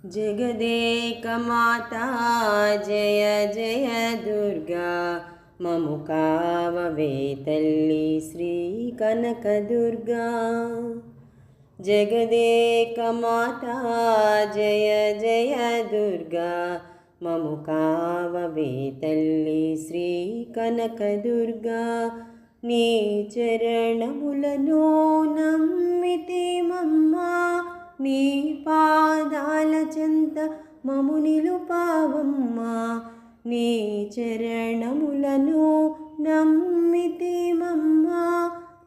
జగదేకమాతా జయ జయ దుర్గా మము కావవే తల్లి శ్రీ కనకదుర్గా. జగదేకమాతా జయ జయ దుర్గా మము కావవే తల్లి శ్రీ కనకదుర్గా. నీ చరణములను నమ్మితిమమ్మా, నీ పాదాల చెంత మము నిలుపావమ్మా. నీ చరణములను నమ్మితిమమ్మా,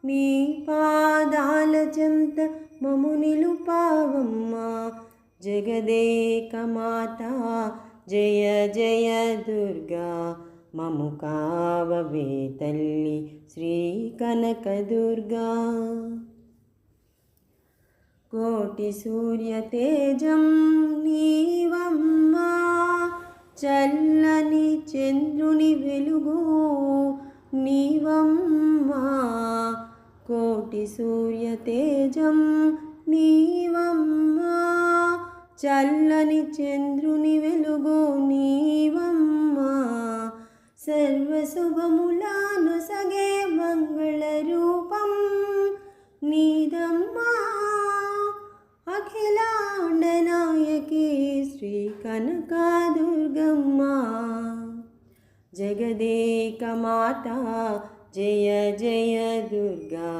నీ పాదాల చెంత మము నిలుపావమ్మా. జగదేకమాతా జయ జయ దుర్గా మము కావవే తల్లి శ్రీ కనకదుర్గా. కోటి సూర్య తేజం నీవమ్మా, చల్లని చంద్రుని వెలుగు నీవమ్మా. కోటి సూర్య తేజం నీవమ్మా, చల్లని చంద్రుని వెలుగు నీవమ్మా. సర్వశుభములను సగే మంగళ రూపం నీదమ్మా. అఖిలాండ నాయకి శ్రీ కనకదుర్గమ్మ. జగదేకమాతా జయ జయ దుర్గా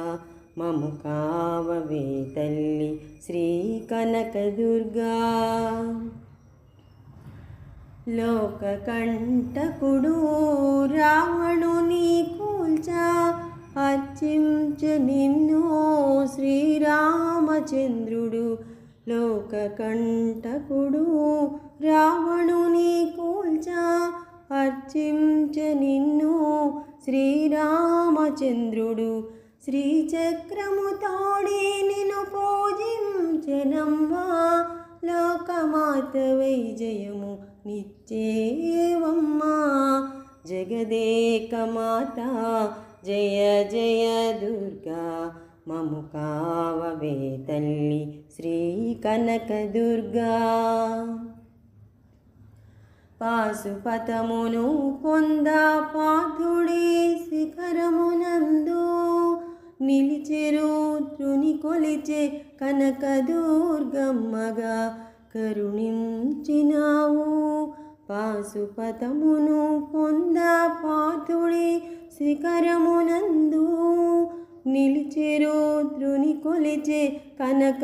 మము కావవే తల్లి శ్రీ కనకదుర్గా. లోకకంటకుడు రావణుని కూల్చా అర్చించ నిన్ను శ్రీరామచంద్రుడు. లోకకంటకుడు రావణుని కూల్చా అర్చించ నిన్ను శ్రీరామచంద్రుడు. శ్రీచక్రము తోడి నిన్ను పూజించెనమ్మా, లోకమాతవై జయము నిచ్చేవమ్మా. జగదేకమాతా జయ జయ దుర్గా మము కావవే తల్లి శ్రీ కనకదుర్గా. పాశుపతమును పొంద పార్థుడి శిఖరమునందు నిలిచెరు త్రుని కొలిచే కనకదుర్గమ్మగా కరుణించినావు. పాశుపతమును పొంద పార్థుడి శిఖరమునందు నిలిచెరు త్రుని కొలిచే కనక